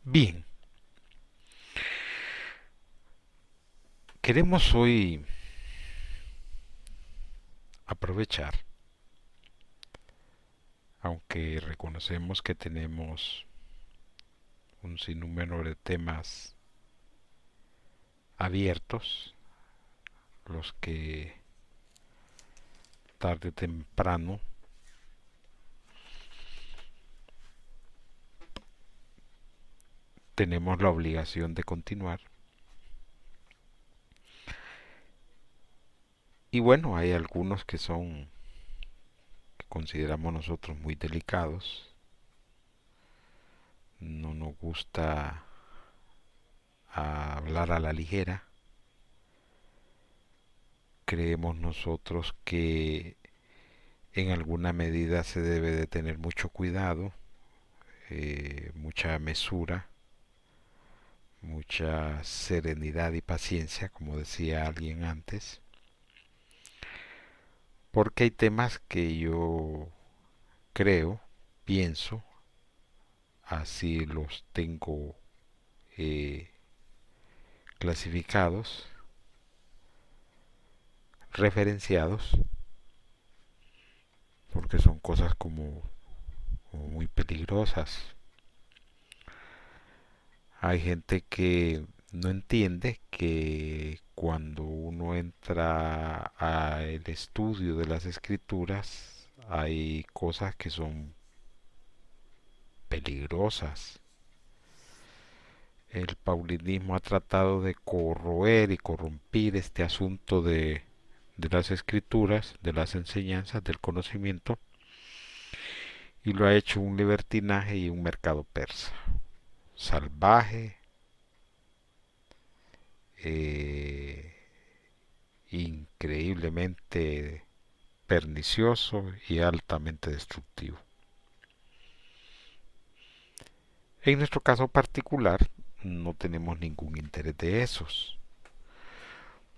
Bien, queremos hoy aprovechar, aunque reconocemos que tenemos un sinnúmero de temas abiertos, los que tarde o temprano tenemos la obligación de continuar. Y bueno, hay algunos que consideramos nosotros muy delicados. No nos gusta hablar a la ligera. Creemos nosotros que en alguna medida se debe de tener mucho cuidado, mucha mesura, mucha serenidad y paciencia, como decía alguien antes, porque hay temas que yo creo, pienso, así los tengo eh, clasificados, referenciados, porque son cosas como muy peligrosas. Hay gente que no entiende que cuando uno entra al estudio de las escrituras hay cosas que son peligrosas. El paulinismo ha tratado de corroer y corrompir este asunto de las escrituras, de las enseñanzas, del conocimiento, y lo ha hecho un libertinaje y un mercado persa, salvaje, eh, increíblemente pernicioso y altamente destructivo. En nuestro caso particular, no tenemos ningún interés de esos.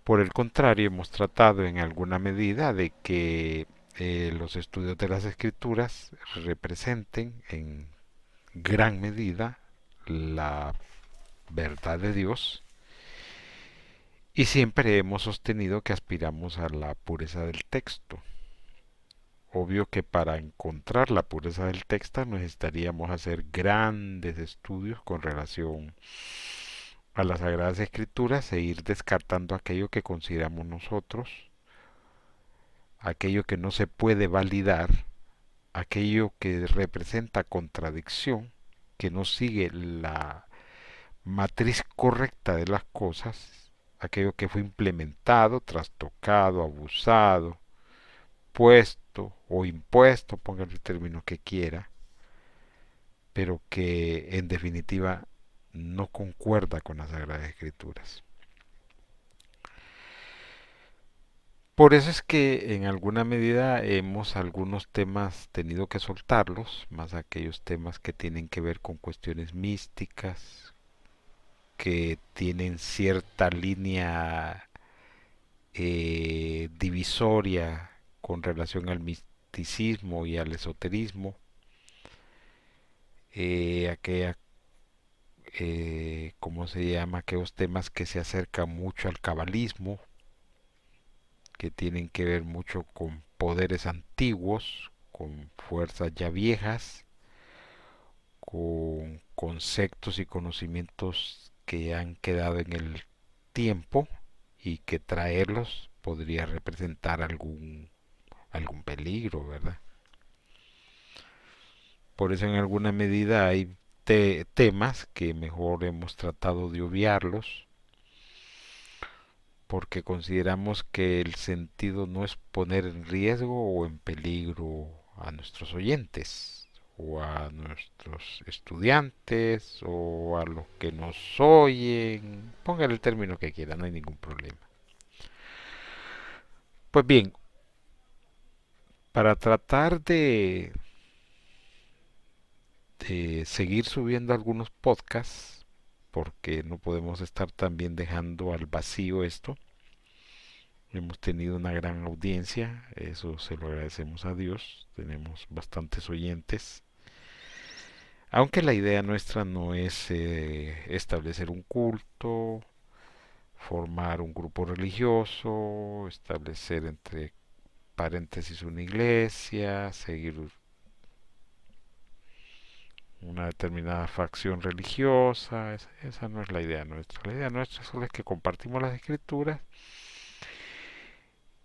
Por el contrario, hemos tratado en alguna medida de que los estudios de las escrituras representen en gran medida la verdad de Dios, y siempre hemos sostenido que aspiramos a la pureza del texto. Obvio que para encontrar la pureza del texto necesitaríamos hacer grandes estudios con relación a las Sagradas Escrituras e ir descartando aquello que consideramos nosotros, aquello que no se puede validar, aquello que representa contradicción, que no sigue la matriz correcta de las cosas, aquello que fue implementado, trastocado, abusado, puesto o impuesto, póngale el término que quiera, pero que en definitiva no concuerda con las Sagradas Escrituras. Por eso es que en alguna medida hemos algunos temas tenido que soltarlos, más aquellos temas que tienen que ver con cuestiones místicas, que tienen cierta línea divisoria con relación al misticismo y al esoterismo, aquella, ¿cómo se llama? Aquellos temas que se acercan mucho al cabalismo, que tienen que ver mucho con poderes antiguos, con fuerzas ya viejas, con conceptos y conocimientos que han quedado en el tiempo y que traerlos podría representar algún peligro, ¿verdad? Por eso en alguna medida hay temas que mejor hemos tratado de obviarlos, porque consideramos que el sentido no es poner en riesgo o en peligro a nuestros oyentes o a nuestros estudiantes o a los que nos oyen, póngale el término que quiera, no hay ningún problema. Pues bien, para tratar de seguir subiendo algunos podcasts, porque no podemos estar también dejando al vacío esto. Hemos tenido una gran audiencia, eso se lo agradecemos a Dios, tenemos bastantes oyentes. Aunque la idea nuestra no es establecer un culto, formar un grupo religioso, establecer entre paréntesis una iglesia, seguir una determinada facción religiosa. Esa no es la idea nuestra. La idea nuestra solo es que compartimos las escrituras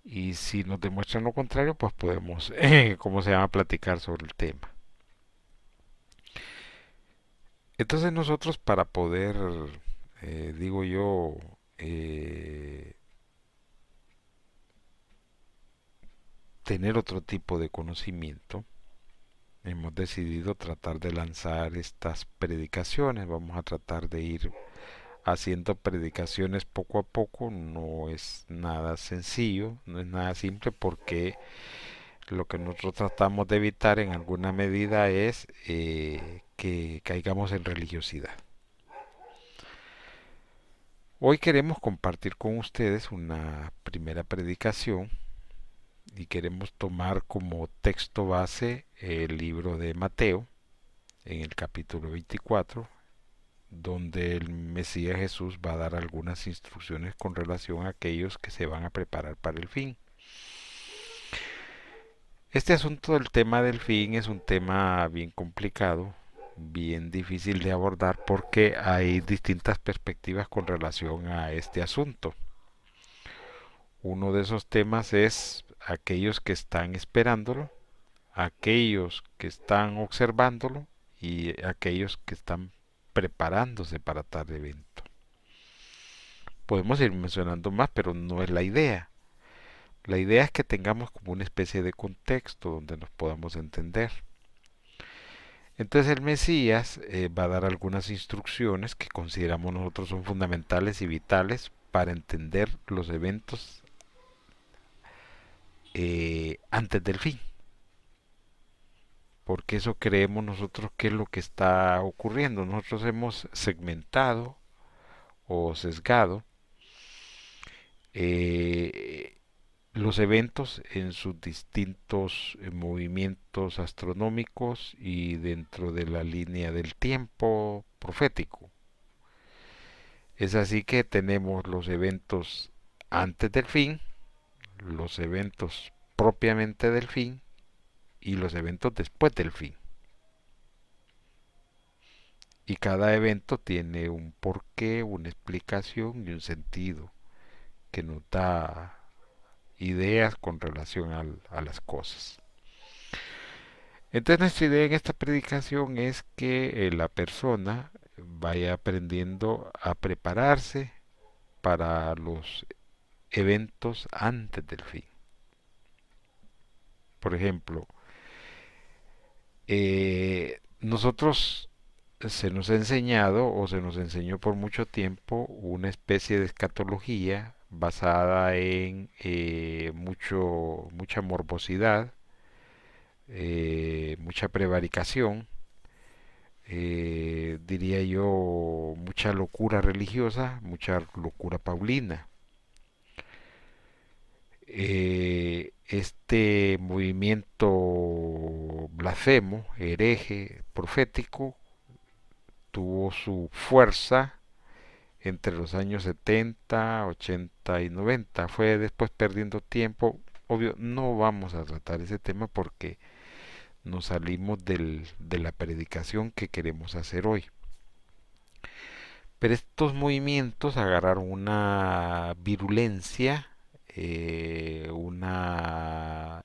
y si nos demuestran lo contrario, pues podemos, ¿cómo se llama?, platicar sobre el tema. Entonces nosotros para poder, digo yo, tener otro tipo de conocimiento, hemos decidido tratar de lanzar estas predicaciones. Vamos a tratar de ir haciendo predicaciones poco a poco. No es nada sencillo, no es nada simple, porque lo que nosotros tratamos de evitar en alguna medida es que caigamos en religiosidad. Hoy queremos compartir con ustedes una primera predicación y queremos tomar como texto base el libro de Mateo en el capítulo 24, donde el Mesías Jesús va a dar algunas instrucciones con relación a aquellos que se van a preparar para el fin. Este asunto del tema del fin es un tema bien complicado, bien difícil de abordar, porque hay distintas perspectivas con relación a este asunto. Uno de esos temas es aquellos que están esperándolo, aquellos que están observándolo y aquellos que están preparándose para tal evento. Podemos ir mencionando más, pero no es la idea. La idea es que tengamos como una especie de contexto donde nos podamos entender. Entonces el Mesías va a dar algunas instrucciones que consideramos nosotros son fundamentales y vitales para entender los eventos antes del fin. Porque eso creemos nosotros que es lo que está ocurriendo. Nosotros hemos segmentado o sesgado eh, los eventos en sus distintos movimientos astronómicos y dentro de la línea del tiempo profético. Es así que tenemos los eventos antes del fin, los eventos propiamente del fin y los eventos después del fin. Y cada evento tiene un porqué, una explicación y un sentido que nos da ideas con relación a las cosas. Entonces nuestra idea en esta predicación es que la persona vaya aprendiendo a prepararse para los eventos antes del fin. Por ejemplo, nosotros se nos ha enseñado o se nos enseñó por mucho tiempo una especie de escatología basada en mucha morbosidad, mucha prevaricación, diría yo, mucha locura religiosa, mucha locura paulina. Este movimiento blasfemo, hereje, profético, tuvo su fuerza entre los años 70, 80 y 90. Fue después perdiendo tiempo. Obvio, no vamos a tratar ese tema porque nos salimos de la predicación que queremos hacer hoy. Pero estos movimientos agarraron una virulencia, una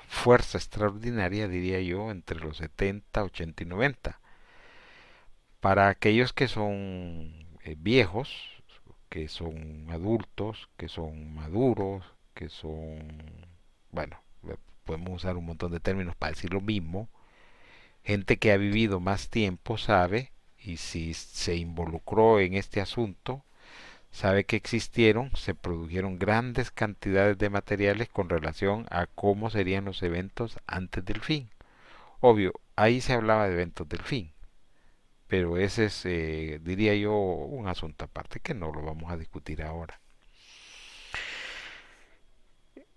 fuerza extraordinaria, diría yo, entre los 70, 80 y 90. Para aquellos que son viejos, que son adultos, que son maduros, que son, bueno, podemos usar un montón de términos para decir lo mismo. Gente que ha vivido más tiempo sabe, y si se involucró en este asunto, sabe que se produjeron grandes cantidades de materiales con relación a cómo serían los eventos antes del fin. Obvio, ahí se hablaba de eventos del fin, pero ese es, diría yo, un asunto aparte que no lo vamos a discutir ahora.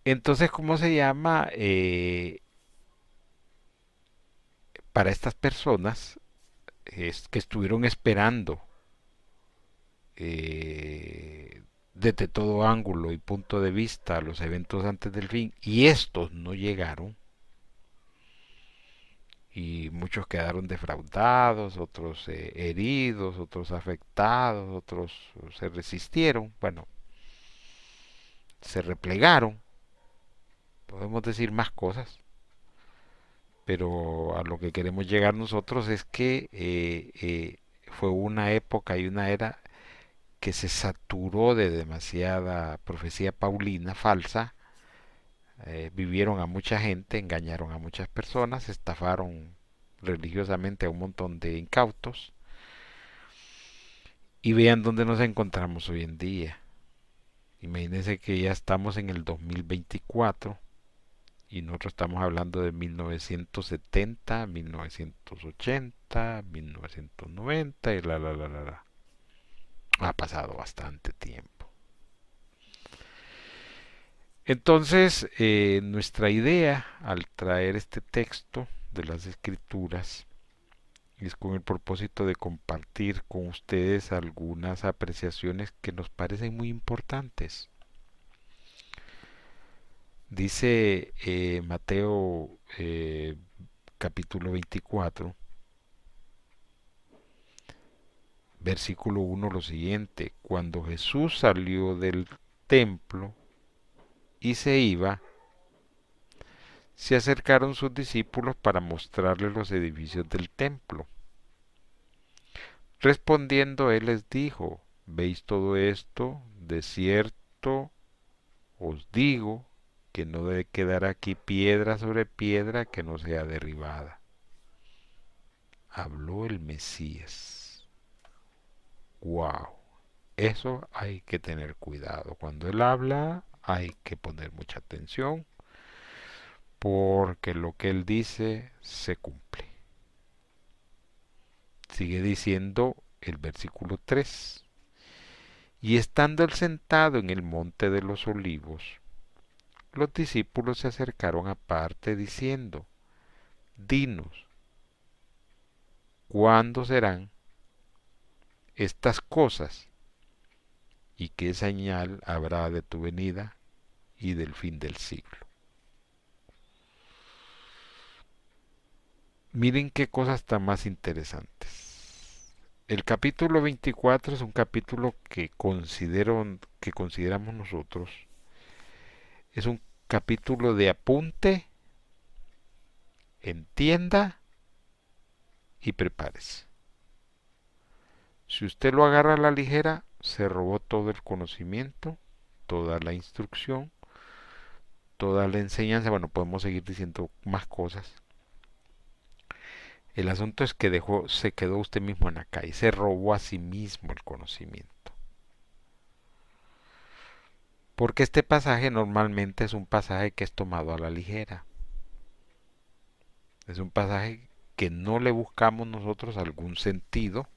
Entonces, ¿cómo se llama? para estas personas que estuvieron esperando desde todo ángulo y punto de vista los eventos antes del fin y estos no llegaron y muchos quedaron defraudados, otros heridos, otros afectados, otros se resistieron, bueno, se replegaron, podemos decir más cosas, pero a lo que queremos llegar nosotros es que fue una época y una era que se saturó de demasiada profecía paulina falsa, vivieron a mucha gente, engañaron a muchas personas, estafaron religiosamente a un montón de incautos y vean dónde nos encontramos hoy en día. Imagínense que ya estamos en el 2024 y nosotros estamos hablando de 1970, 1980, 1990 y la. Ha pasado bastante tiempo. Entonces, nuestra idea al traer este texto de las escrituras es con el propósito de compartir con ustedes algunas apreciaciones que nos parecen muy importantes. Dice Mateo capítulo 24, versículo 1 lo siguiente: cuando Jesús salió del templo y se iba, se acercaron sus discípulos para mostrarle los edificios del templo. Respondiendo él les dijo: ¿veis todo esto? De cierto os digo que no debe quedar aquí piedra sobre piedra que no sea derribada. Habló el Mesías. ¡Wow! Eso hay que tener cuidado. Cuando él habla hay que poner mucha atención porque lo que él dice se cumple. Sigue diciendo el versículo 3. Y estando él sentado en el monte de los olivos, los discípulos se acercaron aparte diciendo: dinos, ¿cuándo serán estas cosas? ¿Y qué señal habrá de tu venida y del fin del siglo? Miren qué cosas tan más interesantes. El capítulo 24 es un capítulo que consideramos nosotros. Es un capítulo de apunte, entienda y prepárese. Si usted lo agarra a la ligera, se robó todo el conocimiento, toda la instrucción, toda la enseñanza. Bueno, podemos seguir diciendo más cosas. El asunto es que se quedó usted mismo en la calle, se robó a sí mismo el conocimiento. Porque este pasaje normalmente es un pasaje que es tomado a la ligera. Es un pasaje que no le buscamos nosotros algún sentido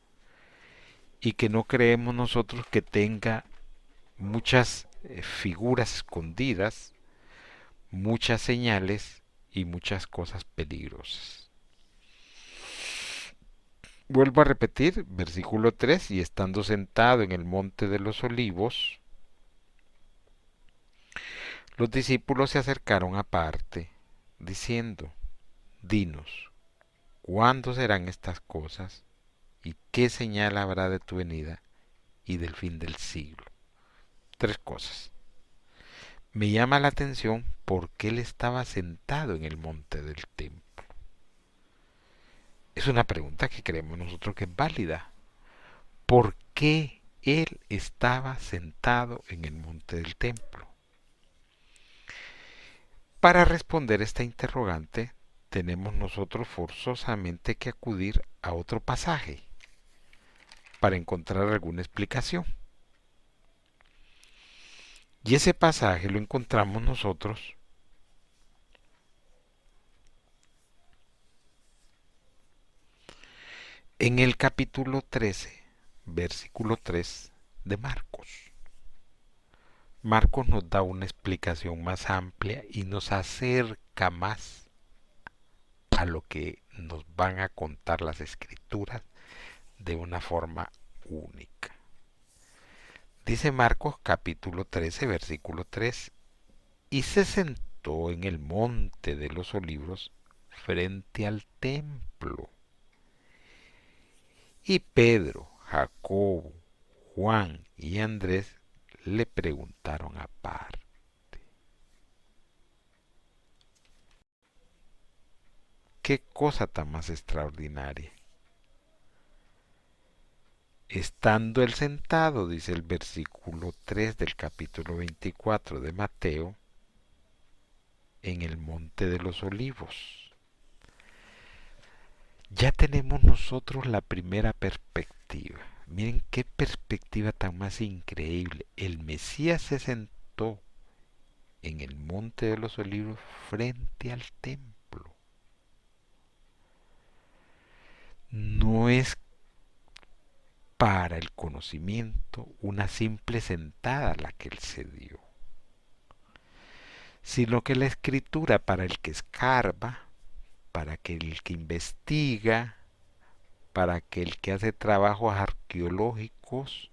y que no creemos nosotros que tenga muchas figuras escondidas, muchas señales y muchas cosas peligrosas. Vuelvo a repetir, versículo 3: y estando sentado en el monte de los olivos, los discípulos se acercaron aparte, diciendo: dinos, ¿cuándo serán estas cosas? ¿Y qué señal habrá de tu venida y del fin del siglo? Tres cosas. Me llama la atención porque él estaba sentado en el monte del templo. Es una pregunta que creemos nosotros que es válida. ¿Por qué él estaba sentado en el monte del templo? Para responder esta interrogante, tenemos nosotros forzosamente que acudir a otro pasaje para encontrar alguna explicación. Y ese pasaje lo encontramos nosotros en el capítulo 13, versículo 3 de Marcos. Marcos nos da una explicación más amplia y nos acerca más a lo que nos van a contar las escrituras de una forma única. Dice Marcos capítulo 13, versículo 3, y se sentó en el monte de los olivos frente al templo. Y Pedro, Jacobo, Juan y Andrés le preguntaron aparte. ¿Qué cosa tan más extraordinaria? Estando él sentado, dice el versículo 3 del capítulo 24 de Mateo, en el monte de los olivos. Ya tenemos nosotros la primera perspectiva. Miren qué perspectiva tan más increíble. El Mesías se sentó en el monte de los olivos frente al templo. No es para el conocimiento una simple sentada la que él se dio, sino que la escritura para el que escarba, para que el que investiga, para que el que hace trabajos arqueológicos,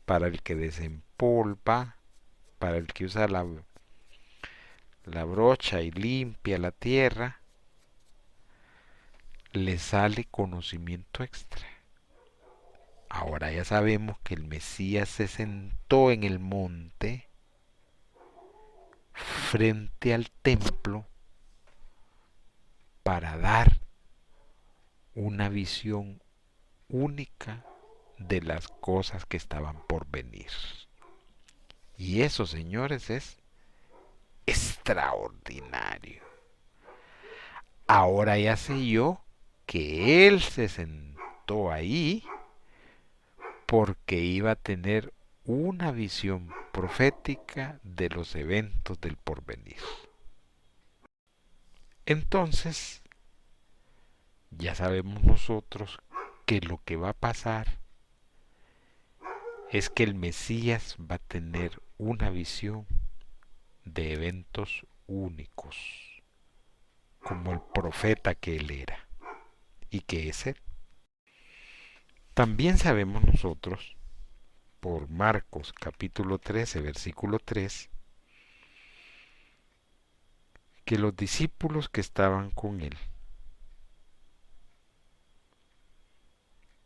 para el que desempolva, para el que usa la brocha y limpia la tierra, le sale conocimiento extra. Ahora ya sabemos que el Mesías se sentó en el monte frente al templo para dar una visión única de las cosas que estaban por venir. Y eso, señores, es extraordinario. Ahora ya sé yo que él se sentó ahí porque iba a tener una visión profética de los eventos del porvenir. Entonces, ya sabemos nosotros que lo que va a pasar es que el Mesías va a tener una visión de eventos únicos, como el profeta que él era y que es él. También sabemos nosotros, por Marcos capítulo 13, versículo 3, que los discípulos que estaban con él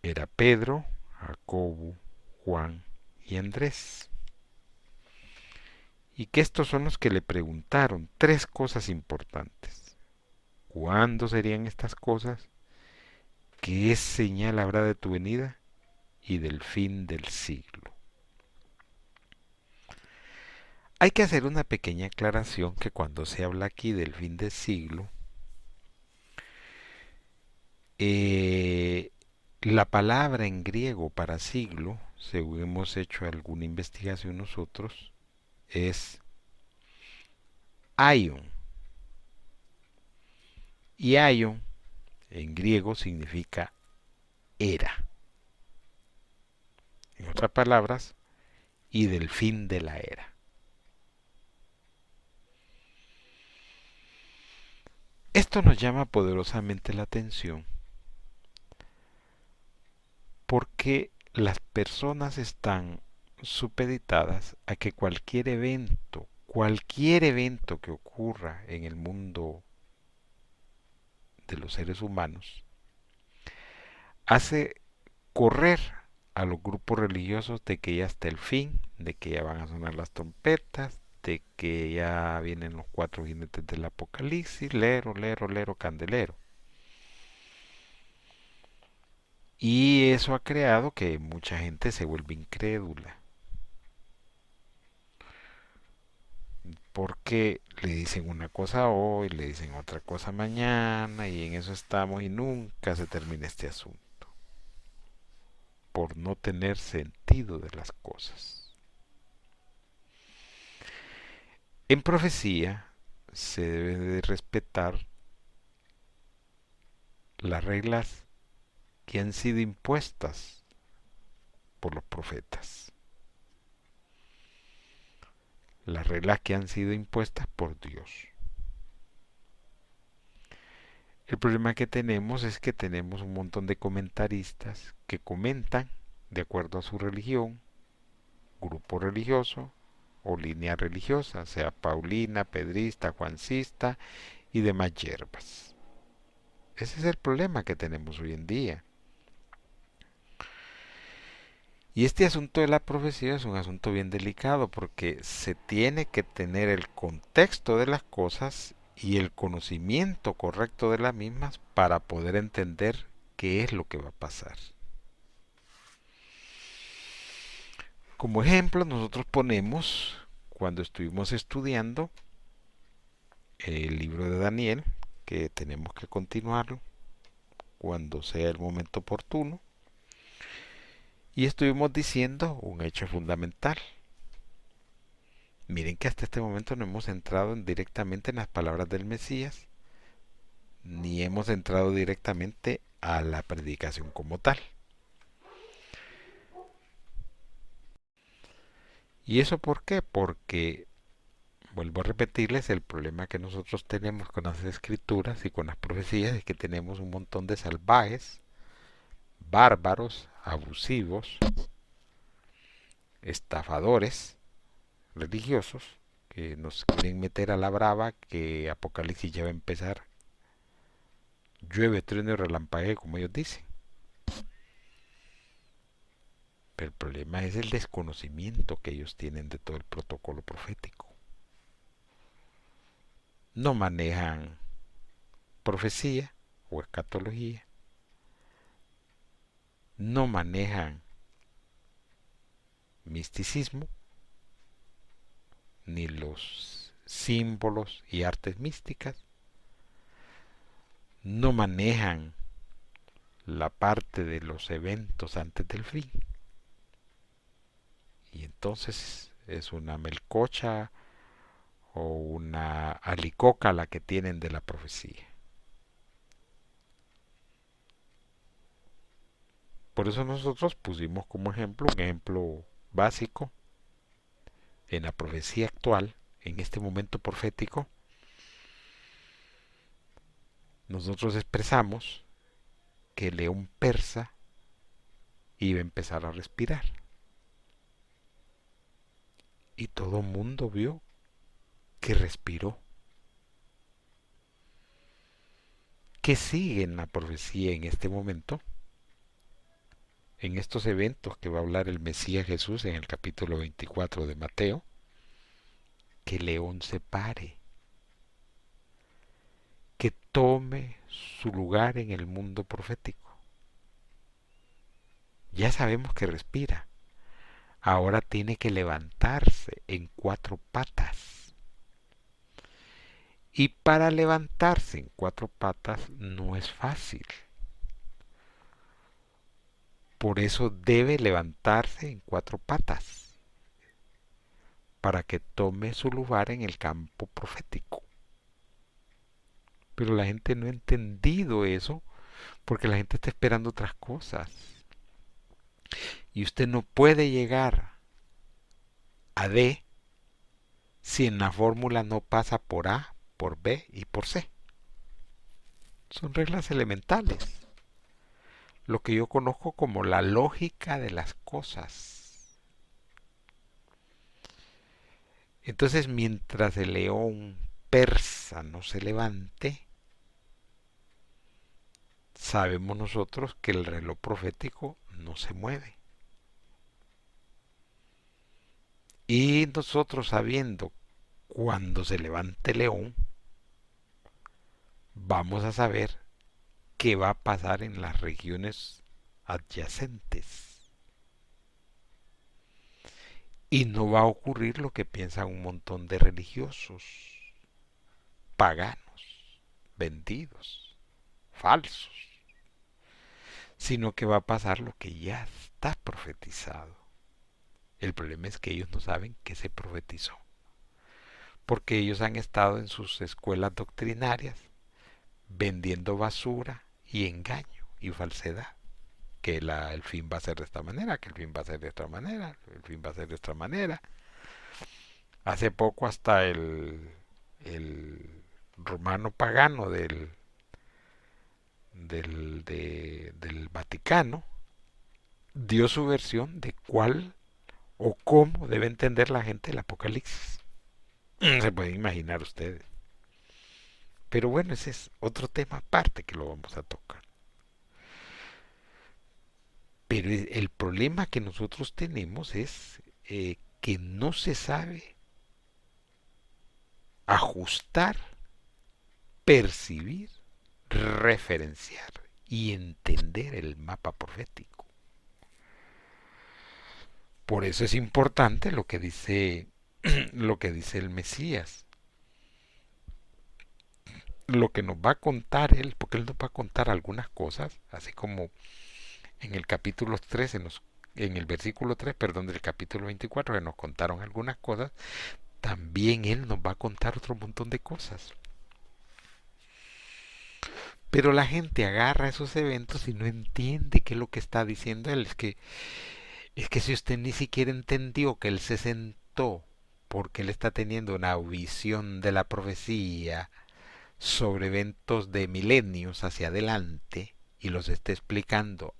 era Pedro, Jacobo, Juan y Andrés. Y que estos son los que le preguntaron tres cosas importantes. ¿Cuándo serían estas cosas? ¿Qué señal habrá de tu venida y del fin del siglo? Hay que hacer una pequeña aclaración que cuando se habla aquí del fin del siglo, la palabra en griego para siglo, según hemos hecho alguna investigación nosotros, es aion. Y aion en griego significa era. En otras palabras, y del fin de la era. Esto nos llama poderosamente la atención porque las personas están supeditadas a que cualquier evento que ocurra en el mundo de los seres humanos, hace correr a los grupos religiosos de que ya está el fin, de que ya van a sonar las trompetas, de que ya vienen los cuatro jinetes del apocalipsis, lero, lero, lero, candelero. Y eso ha creado que mucha gente se vuelva incrédula. Porque le dicen una cosa hoy, le dicen otra cosa mañana, y en eso estamos y nunca se termina este asunto. Por no tener sentido de las cosas. En profecía se debe de respetar las reglas que han sido impuestas por los profetas. Las reglas que han sido impuestas por Dios. El problema que tenemos es que tenemos un montón de comentaristas que comentan de acuerdo a su religión, grupo religioso o línea religiosa, sea paulina, pedrista, juancista y demás hierbas. Ese es el problema que tenemos hoy en día. Y este asunto de la profecía es un asunto bien delicado porque se tiene que tener el contexto de las cosas y el conocimiento correcto de las mismas para poder entender qué es lo que va a pasar. Como ejemplo, nosotros ponemos, cuando estuvimos estudiando el libro de Daniel, que tenemos que continuarlo cuando sea el momento oportuno, y estuvimos diciendo un hecho fundamental. Miren que hasta este momento no hemos entrado directamente en las palabras del Mesías, ni hemos entrado directamente a la predicación como tal. ¿Y eso por qué? Porque, vuelvo a repetirles, el problema que nosotros tenemos con las escrituras y con las profecías es que tenemos un montón de salvajes, bárbaros, abusivos, estafadores religiosos que nos quieren meter a la brava que Apocalipsis ya va a empezar. Llueve, trueno y relampaguee, como ellos dicen. Pero el problema es el desconocimiento que ellos tienen de todo el protocolo profético. No manejan profecía o escatología. No manejan misticismo, ni los símbolos y artes místicas. No manejan la parte de los eventos antes del fin. Y entonces es una melcocha o una alicoca la que tienen de la profecía. Por eso nosotros pusimos como ejemplo, un ejemplo básico en la profecía actual, en este momento profético. Nosotros expresamos que el león persa iba a empezar a respirar. Y todo el mundo vio que respiró. ¿Qué sigue en la profecía en este momento? En estos eventos que va a hablar el Mesías Jesús en el capítulo 24 de Mateo, que el león se pare, que tome su lugar en el mundo profético. Ya sabemos que respira. Ahora tiene que levantarse en cuatro patas. Y para levantarse en cuatro patas no es fácil. Por eso debe levantarse en cuatro patas, para que tome su lugar en el campo profético. Pero la gente no ha entendido eso porque la gente está esperando otras cosas. Y usted no puede llegar a D si en la fórmula no pasa por A, por B y por C. Son reglas elementales. Lo que yo conozco como la lógica de las cosas. Entonces, mientras el león persa no se levante, sabemos nosotros que el reloj profético no se mueve. Y nosotros sabiendo cuando se levante el león, vamos a saber qué va a pasar en las regiones adyacentes. Y no va a ocurrir lo que piensan un montón de religiosos, paganos, vendidos, falsos, sino que va a pasar lo que ya está profetizado. El problema es que ellos no saben qué se profetizó, porque ellos han estado en sus escuelas doctrinarias vendiendo basura y engaño y falsedad. Que el fin va a ser de esta manera, que el fin va a ser de esta manera, el fin va a ser de esta manera. Hace poco hasta el romano pagano del Vaticano dio su versión de cuál o cómo debe entender la gente el Apocalipsis. Se pueden imaginar ustedes. Pero bueno, ese es otro tema aparte que lo vamos a tocar. Pero el problema que nosotros tenemos es que no se sabe ajustar, percibir, referenciar y entender el mapa profético. Por eso es importante lo que dice lo que dice el Mesías, lo que nos va a contar él, porque él nos va a contar algunas cosas, así como en el capítulo 3, en el versículo 3, perdón, del capítulo 24, que nos contaron algunas cosas, también él nos va a contar otro montón de cosas. Pero la gente agarra esos eventos y no entiende qué es lo que está diciendo él. Es que si usted ni siquiera entendió que él se sentó porque él está teniendo una visión de la profecía sobre eventos de milenios hacia adelante y los está explicando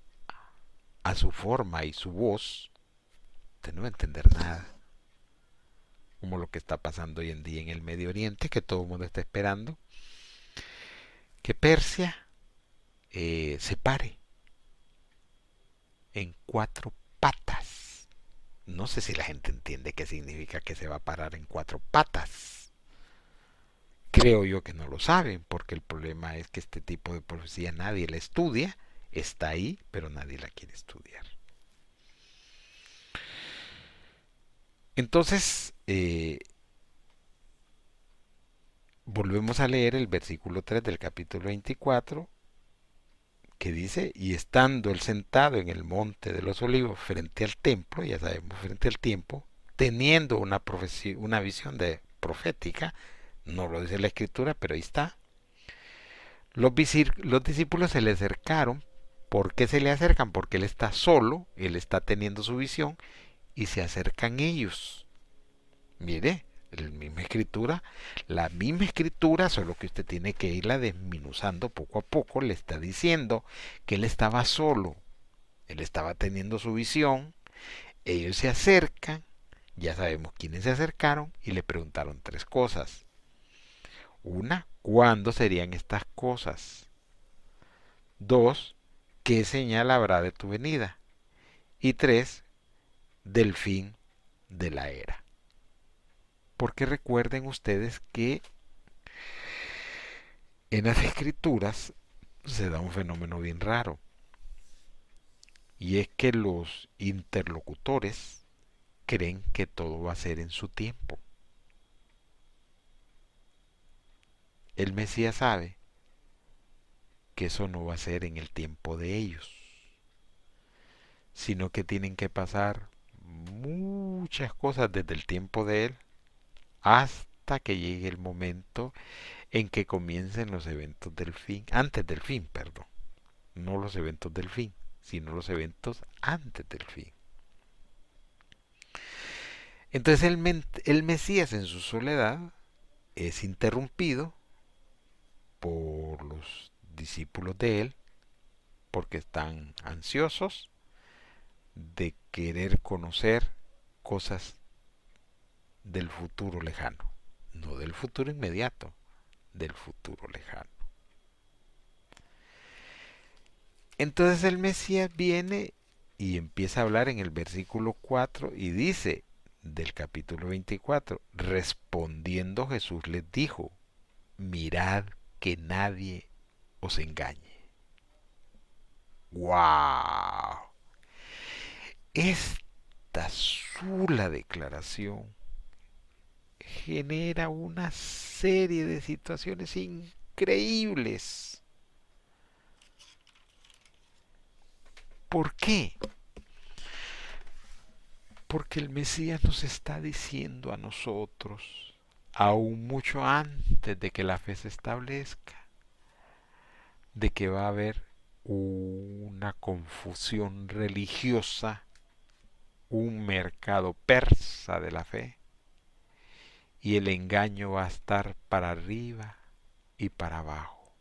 a su forma y su voz, usted no va a entender nada. Como lo que está pasando hoy en día en el Medio Oriente, que todo el mundo está esperando que Persia se pare en 4 patas. No sé si la gente entiende qué significa que se va a parar en 4 patas. Creo yo que no lo saben, porque el problema es que este tipo de profecía nadie la estudia, está ahí, pero nadie la quiere estudiar. Entonces, volvemos a leer el versículo 3 del capítulo 24, que dice, y estando él sentado en el monte de los olivos frente al templo, ya sabemos, frente al tiempo, teniendo una visión profética, no lo dice la escritura, pero ahí está, los discípulos se le acercaron. ¿Por qué se le acercan? Porque él está solo, él está teniendo su visión, y se acercan ellos. Mire, la misma escritura, solo que usted tiene que irla desminuzando poco a poco, le está diciendo que él estaba solo, él estaba teniendo su visión, ellos se acercan, ya sabemos quiénes se acercaron y le preguntaron 3 cosas. Una, ¿cuándo serían estas cosas? 2, ¿qué señal habrá de tu venida? Y 3, del fin de la era. Porque recuerden ustedes que en las escrituras se da un fenómeno bien raro. Y es que los interlocutores creen que todo va a ser en su tiempo. El Mesías sabe que eso no va a ser en el tiempo de ellos, sino que tienen que pasar muchas cosas desde el tiempo de él hasta que llegue el momento en que comiencen los eventos del fin, antes del fin, perdón, no los eventos del fin, sino los eventos antes del fin. Entonces el Mesías en su soledad es interrumpido por los discípulos de él porque están ansiosos de querer conocer cosas del futuro lejano, no del futuro inmediato, del futuro lejano. Entonces el Mesías viene y empieza a hablar en el versículo 4 y dice del capítulo 24, respondiendo Jesús les dijo, mirad que nadie os engañe. ¡Wow! Esta sola declaración genera una serie de situaciones increíbles. ¿Por qué? Porque el Mesías nos está diciendo a nosotros, aún mucho antes de que la fe se establezca, de que va a haber una confusión religiosa, un mercado persa de la fe, y el engaño va a estar para arriba y para abajo.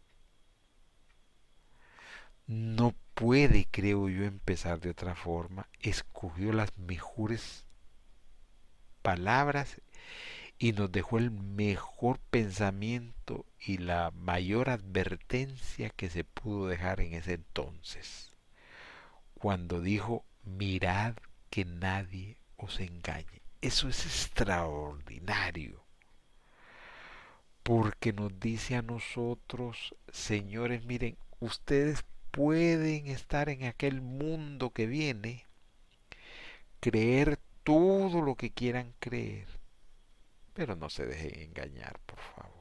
no puede, creo yo, empezar de otra forma. Escogió las mejores palabras y nos dejó el mejor pensamiento y la mayor advertencia que se pudo dejar en ese entonces, cuando dijo, mirad que nadie os engañe. Eso es extraordinario, porque nos dice a nosotros, señores, miren, ustedes pueden estar en aquel mundo que viene, creer todo lo que quieran creer, pero no se dejen engañar, por favor.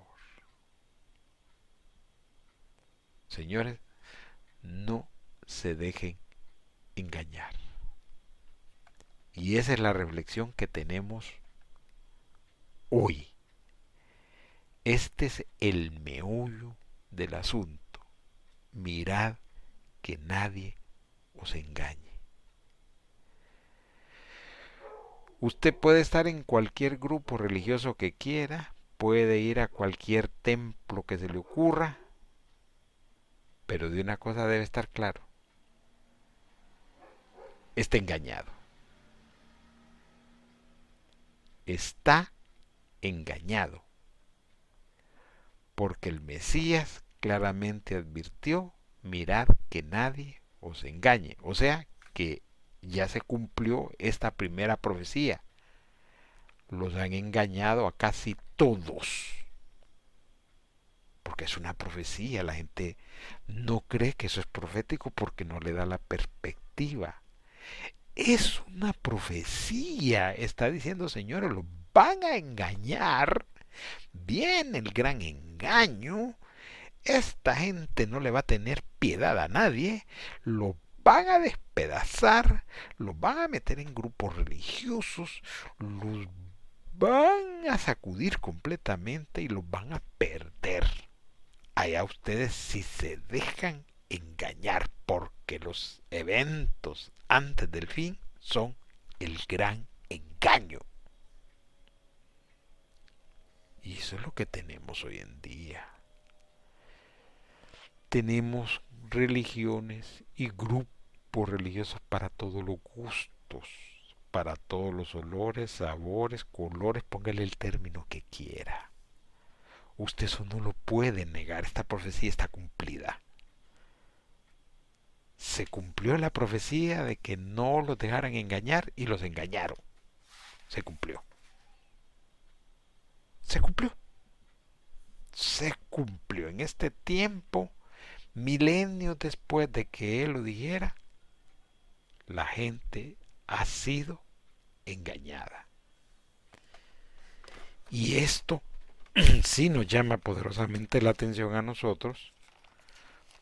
Señores, no se dejen engañar. Y esa es la reflexión que tenemos hoy. Este es el meollo del asunto. Mirad que nadie os engañe. Usted puede estar en cualquier grupo religioso que quiera, puede ir a cualquier templo que se le ocurra, pero de una cosa debe estar claro. Está engañado. Está engañado. Porque el Mesías claramente advirtió, mirad que nadie os engañe. O sea, que ya se cumplió esta primera profecía. Los han engañado a casi todos. Porque es una profecía. La gente no cree que eso es profético porque no le da la perspectiva. Es una profecía. Está diciendo, señores, los van a engañar. Viene el gran engaño. Esta gente no le va a tener piedad a nadie. Los van a despedazar. Los van a meter en grupos religiosos. Los van a sacudir completamente y los van a perder. Allá ustedes si se dejan engañar, porque los eventos antes del fin son el gran engaño. Y eso es lo que tenemos hoy en día. Tenemos religiones y grupos religiosos para todos los gustos, para todos los olores, sabores, colores, póngale el término que quiera. Usted eso no lo puede negar, esta profecía está cumplida. Se cumplió la profecía de que no los dejaran engañar y los engañaron. Se cumplió. Se cumplió. Se cumplió. En este tiempo, milenios después de que él lo dijera, la gente ha sido engañada. Y esto sí nos llama poderosamente la atención a nosotros,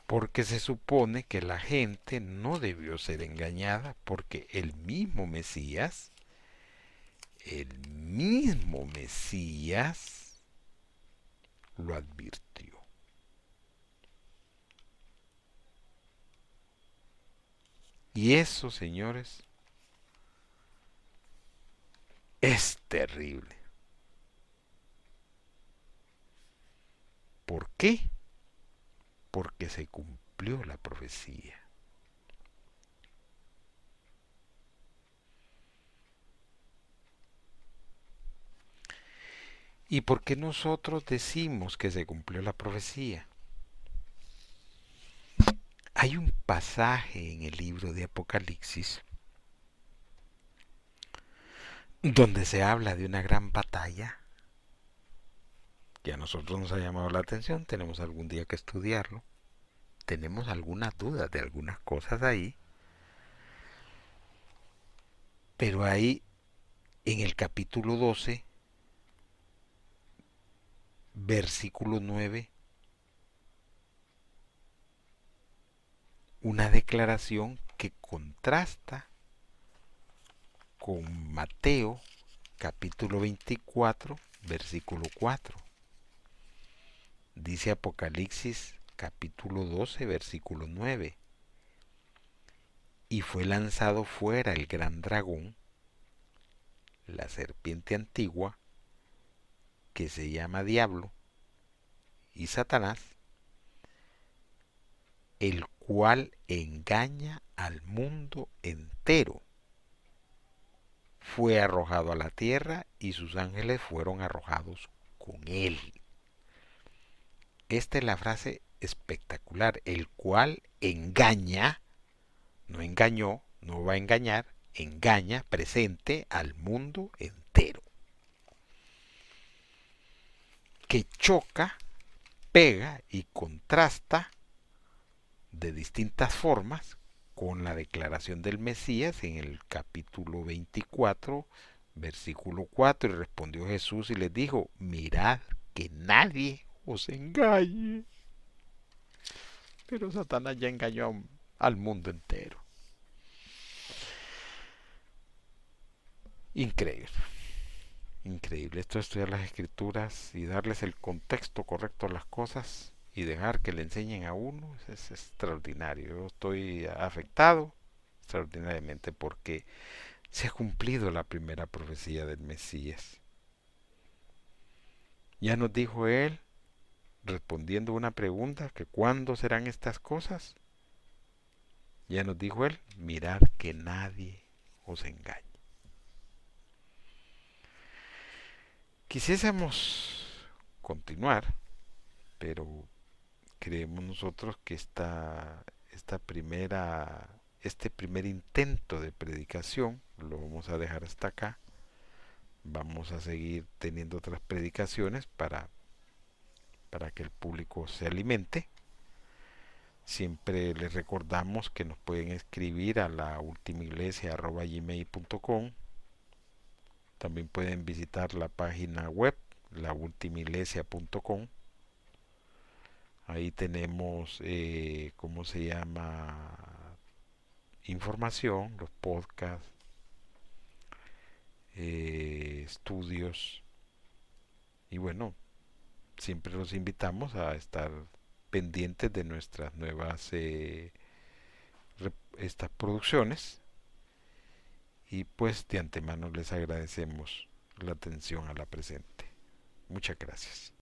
porque se supone que la gente no debió ser engañada, porque el mismo Mesías lo advirtió. Y eso, señores, es terrible. ¿Por qué? Porque se cumplió la profecía. ¿Y por qué nosotros decimos que se cumplió la profecía? Hay un pasaje en el libro de Apocalipsis donde se habla de una gran batalla que a nosotros nos ha llamado la atención, tenemos algún día que estudiarlo, tenemos algunas dudas de algunas cosas ahí, pero ahí en el capítulo 12, versículo 9, una declaración que contrasta con Mateo capítulo 24, versículo 4. Dice Apocalipsis capítulo 12, versículo 9. Y fue lanzado fuera el gran dragón, la serpiente antigua, que se llama Diablo y Satanás, el cual engaña al mundo entero. Fue arrojado a la tierra y sus ángeles fueron arrojados con él. Esta es la frase espectacular, el cual engaña, no engañó, no va a engañar, engaña, presente al mundo entero. Que choca, pega y contrasta de distintas formas con la declaración del Mesías en el capítulo 24, versículo 4, y respondió Jesús y les dijo, mirad que nadie os engañe. Pero Satanás ya engañó al mundo entero. Increíble, increíble. Esto es estudiar las escrituras y darles el contexto correcto a las cosas y dejar que le enseñen a uno es extraordinario. Yo estoy afectado extraordinariamente porque se ha cumplido la primera profecía del Mesías. Ya nos dijo él, respondiendo una pregunta, que ¿cuándo serán estas cosas? Ya nos dijo él, mirad que nadie os engañe. Quisiésemos continuar, pero creemos nosotros que este primer intento de predicación lo vamos a dejar hasta acá. Vamos a seguir teniendo otras predicaciones para que el público se alimente. Siempre les recordamos que nos pueden escribir a la ultimaiglesia@gmail.com. También pueden visitar la página web laultimiglesia.com. Ahí tenemos, ¿cómo se llama? Información, los podcasts, estudios. Y bueno, siempre los invitamos a estar pendientes de nuestras nuevas estas producciones. Y pues de antemano les agradecemos la atención a la presente. Muchas gracias.